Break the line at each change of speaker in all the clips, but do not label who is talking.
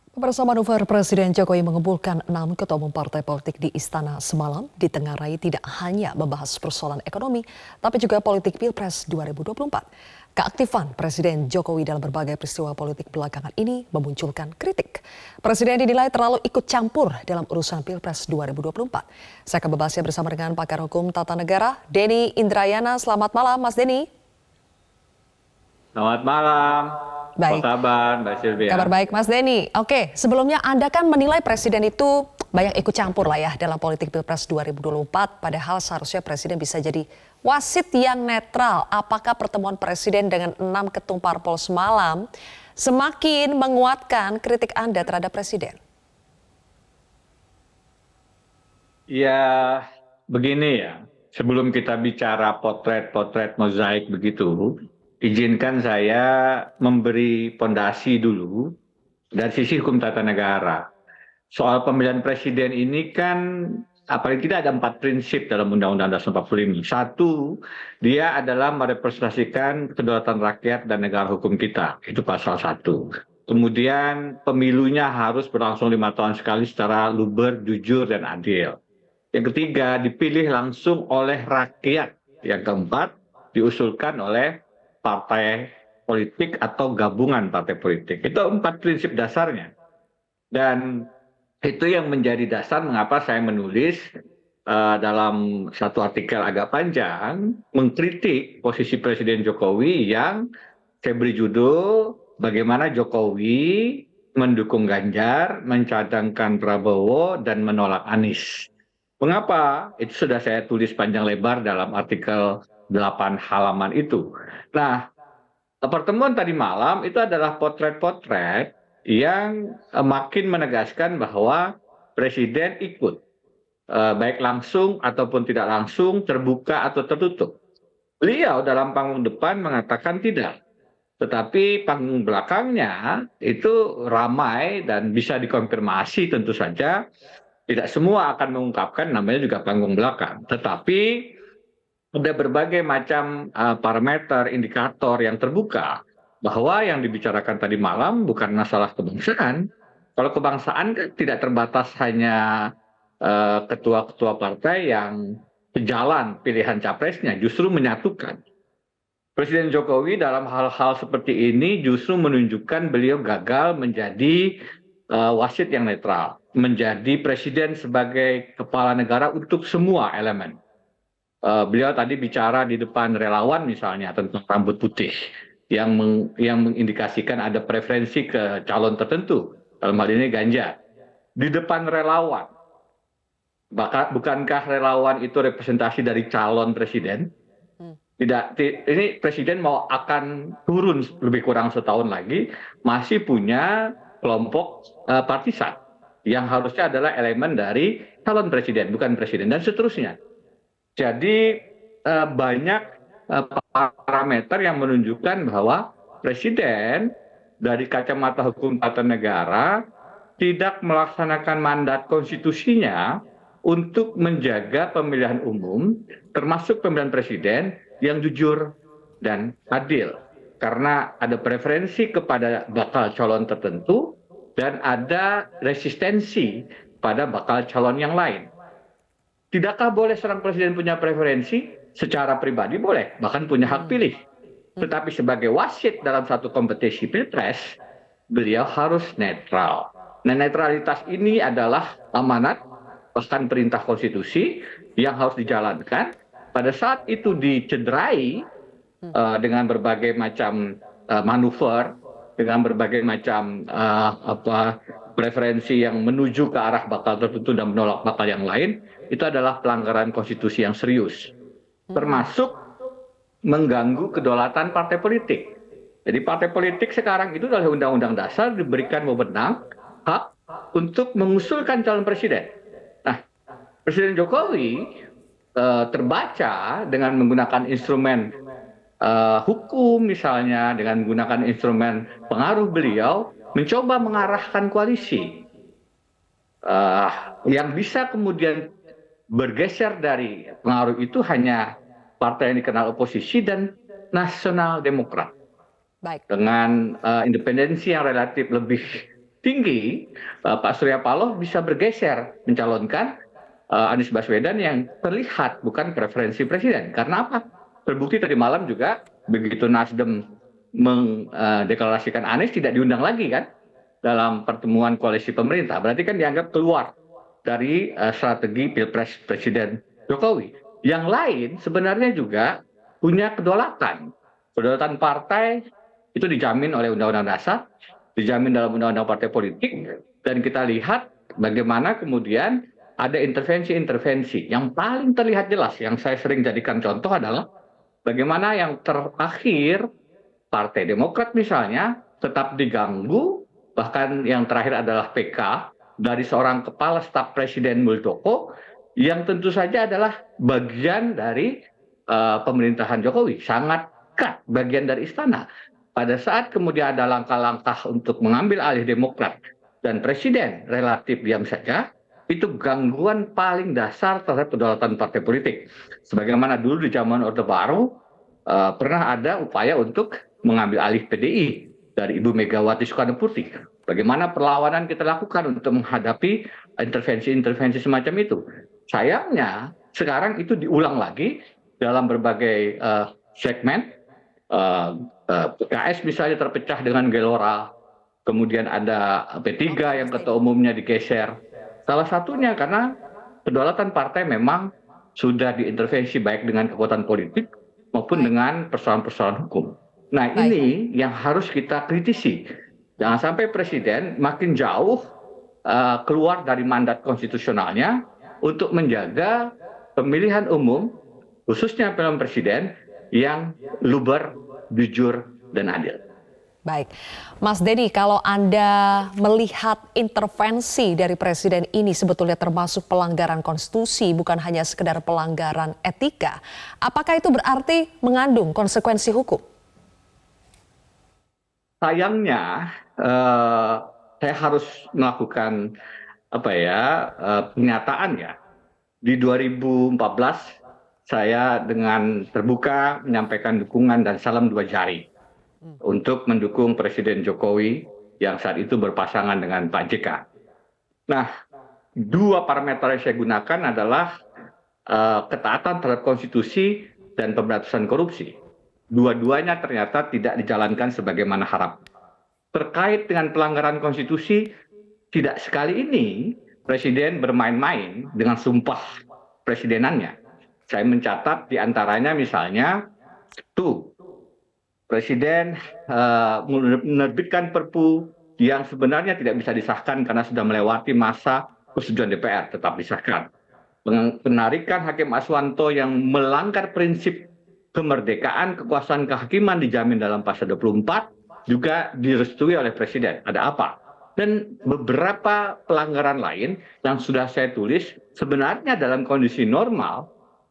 Pemirsa, manuver Presiden Jokowi mengumpulkan 6 ketua umum partai politik di Istana semalam ditengarai tidak hanya membahas persoalan ekonomi, tapi juga politik Pilpres 2024. Keaktifan Presiden Jokowi dalam berbagai peristiwa politik belakangan ini memunculkan kritik. Presiden dinilai terlalu ikut campur dalam urusan Pilpres 2024. Saya akan membahasnya bersama dengan pakar hukum tata negara, Denny Indrayana. Selamat malam, Mas Denny.
Selamat malam. Apa
Baik.
kabar, Mbak Sylvia?
Kabar baik, Mas Denny. Oke, sebelumnya Anda kan menilai Presiden itu banyak ikut campur lah ya dalam politik Pilpres 2024, padahal seharusnya Presiden bisa jadi wasit yang netral. Apakah pertemuan Presiden dengan 6 ketum parpol semalam semakin menguatkan kritik Anda terhadap Presiden?
Ya, begini ya. Sebelum kita bicara potret-potret mozaik begitu, izinkan saya memberi pondasi dulu dari sisi hukum tata negara. Soal pemilihan presiden ini kan apalagi tidak ada 4 prinsip dalam Undang-Undang Dasar 45. Satu, dia adalah merepresentasikan kedaulatan rakyat dan negara hukum kita. Itu pasal 1. Kemudian pemilunya harus berlangsung 5 tahun sekali secara luber, jujur, dan adil. Yang ketiga, dipilih langsung oleh rakyat. Yang keempat, diusulkan oleh partai politik atau gabungan partai politik. Itu 4 prinsip dasarnya. Dan itu yang menjadi dasar mengapa saya menulis dalam satu artikel agak panjang mengkritik posisi Presiden Jokowi yang saya beri judul bagaimana Jokowi mendukung Ganjar, mencadangkan Prabowo, dan menolak Anies. Mengapa? Itu sudah saya tulis panjang lebar dalam artikel 8 halaman itu. Nah, pertemuan tadi malam itu adalah potret-potret yang makin menegaskan bahwa Presiden ikut, baik langsung ataupun tidak langsung, terbuka atau tertutup. Beliau dalam panggung depan mengatakan tidak, tetapi panggung belakangnya itu ramai dan bisa dikonfirmasi tentu saja. Tidak semua akan mengungkapkan, namanya juga panggung belakang. Tetapi ada berbagai macam parameter, indikator yang terbuka bahwa yang dibicarakan tadi malam bukan masalah kebangsaan. Kalau kebangsaan kan tidak terbatas hanya ketua-ketua partai yang sejalan pilihan capresnya, justru menyatukan. Presiden Jokowi dalam hal-hal seperti ini justru menunjukkan beliau gagal menjadi wasit yang netral, menjadi presiden sebagai kepala negara untuk semua elemen. Beliau tadi bicara di depan relawan misalnya tentang rambut putih yang mengindikasikan ada preferensi ke calon tertentu, dalam hal ini Ganjar. Di depan relawan, bukankah relawan itu representasi dari calon presiden? Tidak, ini presiden mau akan turun lebih kurang setahun lagi, masih punya kelompok partisan yang harusnya adalah elemen dari calon presiden, bukan presiden, dan seterusnya. Jadi banyak parameter yang menunjukkan bahwa presiden dari kacamata hukum tata negara tidak melaksanakan mandat konstitusinya untuk menjaga pemilihan umum, termasuk pemilihan presiden yang jujur dan adil. Karena ada preferensi kepada bakal calon tertentu dan ada resistensi pada bakal calon yang lain. Tidakkah boleh seorang presiden punya preferensi? Secara pribadi boleh, bahkan punya hak pilih. Tetapi sebagai wasit dalam satu kompetisi pilpres, beliau harus netral. Nah, netralitas ini adalah amanat, bahkan perintah konstitusi yang harus dijalankan. Pada saat itu dicederai dengan berbagai macam manuver, dengan berbagai macam preferensi yang menuju ke arah bakal tertentu dan menolak bakal yang lain, itu adalah pelanggaran konstitusi yang serius, termasuk mengganggu kedaulatan partai politik. Jadi partai politik sekarang itu oleh Undang-Undang Dasar diberikan wewenang hak untuk mengusulkan calon presiden. Nah, Presiden Jokowi terbaca dengan menggunakan instrumen hukum misalnya, dengan menggunakan instrumen pengaruh beliau, mencoba mengarahkan koalisi yang bisa kemudian bergeser dari pengaruh itu hanya partai yang dikenal oposisi dan Nasional Demokrat.
Baik.
Dengan independensi yang relatif lebih tinggi, Pak Surya Paloh bisa bergeser mencalonkan Anies Baswedan yang terlihat bukan preferensi presiden. Karena apa? Terbukti tadi malam juga begitu Nasdem mendeklarasikan Anies tidak diundang lagi kan dalam pertemuan koalisi pemerintah. Berarti kan dianggap keluar dari strategi Pilpres Presiden Jokowi. Yang lain sebenarnya juga punya kedaulatan. Kedaulatan partai itu dijamin oleh Undang-Undang Dasar, dijamin dalam Undang-Undang Partai Politik, dan kita lihat bagaimana kemudian ada intervensi-intervensi. Yang paling terlihat jelas, yang saya sering jadikan contoh adalah bagaimana yang terakhir Partai Demokrat misalnya tetap diganggu, bahkan yang terakhir adalah PK dari seorang kepala staf Presiden Muldoko yang tentu saja adalah bagian dari pemerintahan Jokowi, sangat dekat bagian dari istana. Pada saat kemudian ada langkah-langkah untuk mengambil alih Demokrat dan Presiden relatif diam saja, itu gangguan paling dasar terhadap kedaulatan partai politik. Sebagaimana dulu di zaman Orde Baru pernah ada upaya untuk mengambil alih PDI dari Ibu Megawati Soekarno Putri. Bagaimana perlawanan kita lakukan untuk menghadapi intervensi-intervensi semacam itu. Sayangnya sekarang itu diulang lagi dalam berbagai segmen. PKS misalnya terpecah dengan Gelora, kemudian ada P3 yang ketua umumnya digeser. Salah satunya karena kedaulatan partai memang sudah diintervensi baik dengan kekuatan politik maupun dengan persoalan-persoalan hukum. Nah, ini yang harus kita kritisi. Jangan sampai presiden makin jauh keluar dari mandat konstitusionalnya untuk menjaga pemilihan umum, khususnya pemilihan presiden, yang luber, jujur, dan adil.
Baik, Mas Denny, kalau Anda melihat intervensi dari presiden ini sebetulnya termasuk pelanggaran konstitusi, bukan hanya sekedar pelanggaran etika, apakah itu berarti mengandung konsekuensi hukum?
Sayangnya, saya harus melakukan pernyataan ya. Di 2014 saya dengan terbuka menyampaikan dukungan dan salam dua jari untuk mendukung Presiden Jokowi yang saat itu berpasangan dengan Pak JK. Nah, dua parameter yang saya gunakan adalah ketaatan terhadap konstitusi dan pemberantasan korupsi. Dua-duanya ternyata tidak dijalankan sebagaimana harap. Terkait dengan pelanggaran konstitusi, tidak sekali ini Presiden bermain-main dengan sumpah presidenannya. Saya mencatat diantaranya misalnya, Presiden menerbitkan Perpu yang sebenarnya tidak bisa disahkan karena sudah melewati masa persetujuan DPR, tetap disahkan. Penarikan Hakim Aswanto yang melanggar prinsip kemerdekaan kekuasaan kehakiman dijamin dalam pasal 24 juga direstui oleh Presiden. Ada apa? Dan beberapa pelanggaran lain yang sudah saya tulis sebenarnya dalam kondisi normal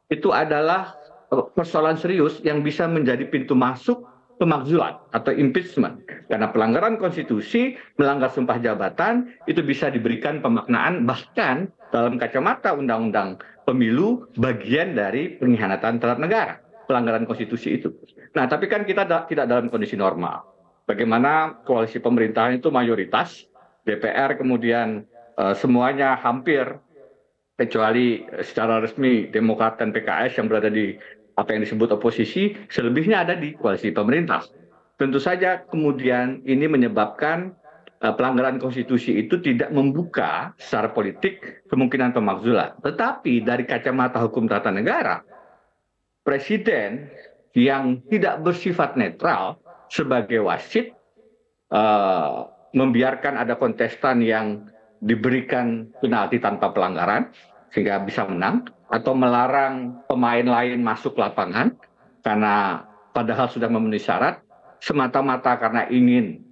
itu adalah persoalan serius yang bisa menjadi pintu masuk pemakzulan atau impeachment. Karena pelanggaran konstitusi, melanggar sumpah jabatan, itu bisa diberikan pemaknaan bahkan dalam kacamata undang-undang pemilu bagian dari pengkhianatan terhadap negara. Pelanggaran konstitusi itu. Nah, tapi kan kita tidak dalam kondisi normal. Bagaimana koalisi pemerintahan itu mayoritas, DPR kemudian semuanya hampir, kecuali secara resmi Demokrat dan PKS yang berada di apa yang disebut oposisi, selebihnya ada di koalisi pemerintah. Tentu saja kemudian ini menyebabkan pelanggaran konstitusi itu tidak membuka secara politik kemungkinan pemakzulan. Tetapi dari kacamata hukum tata negara, Presiden yang tidak bersifat netral sebagai wasit membiarkan ada kontestan yang diberikan penalti tanpa pelanggaran sehingga bisa menang, atau melarang pemain lain masuk lapangan karena padahal sudah memenuhi syarat semata-mata karena ingin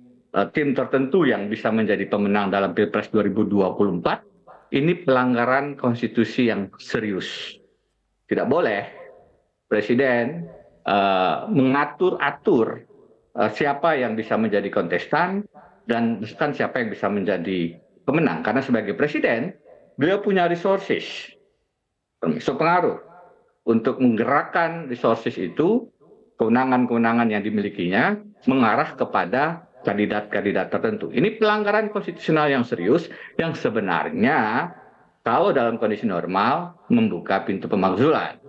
tim tertentu yang bisa menjadi pemenang dalam Pilpres 2024. Ini pelanggaran konstitusi yang serius. Tidak boleh Presiden mengatur-atur siapa yang bisa menjadi kontestan dan bahkan siapa yang bisa menjadi pemenang. Karena sebagai presiden, beliau punya resources, termasuk pengaruh, untuk menggerakkan resources itu, kewenangan-kewenangan yang dimilikinya, mengarah kepada kandidat-kandidat tertentu. Ini pelanggaran konstitusional yang serius yang sebenarnya kalau dalam kondisi normal membuka pintu pemakzulan.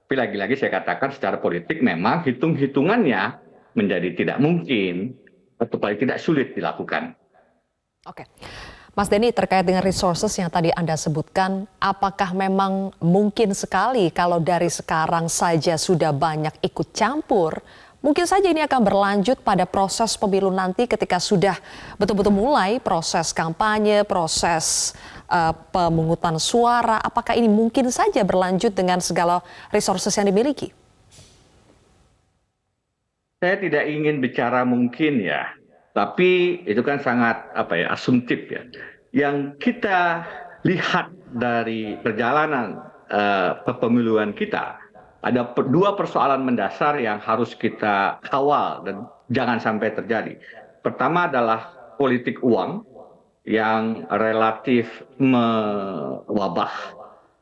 Tapi lagi-lagi saya katakan secara politik memang hitung-hitungannya menjadi tidak mungkin atau paling tidak sulit dilakukan.
Oke. Mas Denny, terkait dengan resources yang tadi Anda sebutkan, apakah memang mungkin sekali kalau dari sekarang saja sudah banyak ikut campur, mungkin saja ini akan berlanjut pada proses pemilu nanti ketika sudah betul-betul mulai proses kampanye, proses pemungutan suara, apakah ini mungkin saja berlanjut dengan segala resources yang dimiliki?
Saya tidak ingin bicara mungkin ya, tapi itu kan sangat asumtif ya. Yang kita lihat dari perjalanan kepemiluan kita, ada dua persoalan mendasar yang harus kita kawal dan jangan sampai terjadi. Pertama adalah politik uang yang relatif mewabah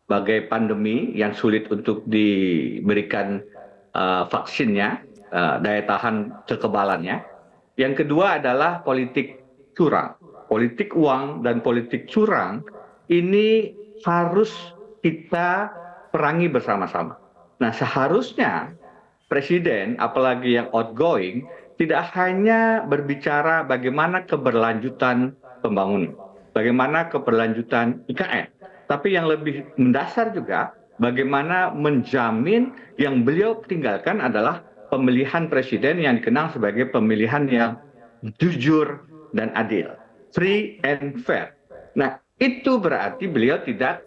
bagai pandemi yang sulit untuk diberikan vaksinnya, daya tahan kekebalannya. Yang kedua adalah politik curang. Politik uang dan politik curang ini harus kita perangi bersama-sama. Nah, seharusnya presiden, apalagi yang outgoing, tidak hanya berbicara bagaimana keberlanjutan pembangunan, bagaimana keberlanjutan IKN, tapi yang lebih mendasar juga bagaimana menjamin yang beliau tinggalkan adalah pemilihan presiden yang dikenal sebagai pemilihan yang jujur dan adil, free and fair. Nah, itu berarti beliau tidak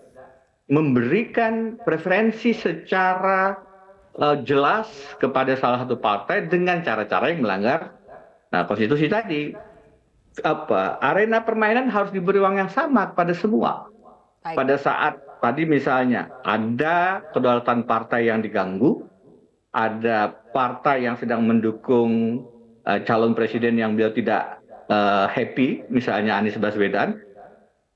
memberikan preferensi secara jelas kepada salah satu partai dengan cara-cara yang melanggar konstitusi tadi. Arena permainan harus diberi ruang yang sama kepada semua.
Baik.
Pada saat tadi misalnya ada kedaulatan partai yang diganggu, ada partai yang sedang mendukung calon presiden yang beliau tidak happy, misalnya Anies Baswedan,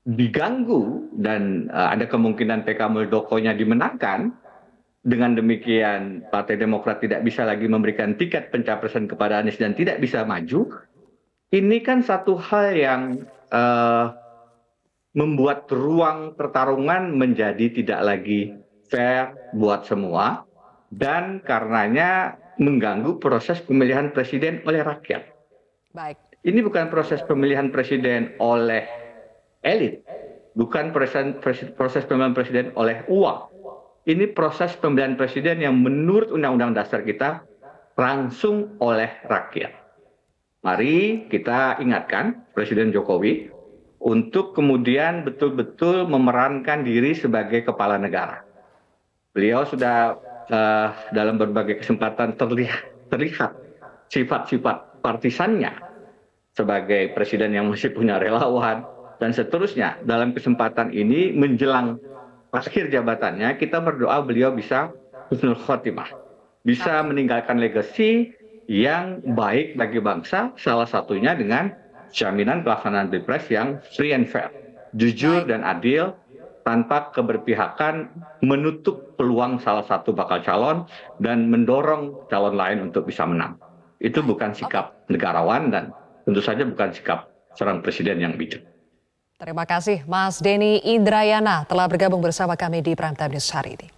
diganggu dan ada kemungkinan PK Muldokonya dimenangkan. Dengan demikian Partai Demokrat tidak bisa lagi memberikan tiket pencapresan kepada Anies dan tidak bisa maju. Ini kan satu hal yang membuat ruang pertarungan menjadi tidak lagi fair buat semua dan karenanya mengganggu proses pemilihan presiden oleh rakyat.
Baik.
Ini bukan proses pemilihan presiden oleh elit, bukan proses pemilihan presiden oleh uang. Ini proses pemilihan presiden yang menurut Undang-Undang Dasar kita langsung oleh rakyat. Mari kita ingatkan Presiden Jokowi untuk kemudian betul-betul memerankan diri sebagai kepala negara. Beliau sudah dalam berbagai kesempatan terlihat sifat-sifat partisannya sebagai presiden yang masih punya relawan dan seterusnya. Dalam kesempatan ini menjelang akhir jabatannya, kita berdoa beliau bisa husnul khotimah, bisa meninggalkan legasi yang baik bagi bangsa, salah satunya dengan jaminan pelaksanaan pilpres yang free and fair, jujur dan adil, tanpa keberpihakan menutup peluang salah satu bakal calon dan mendorong calon lain untuk bisa menang. Itu bukan sikap negarawan dan tentu saja bukan sikap seorang presiden yang bijak.
Terima kasih Mas Denny Indrayana telah bergabung bersama kami di Prime Time News hari ini.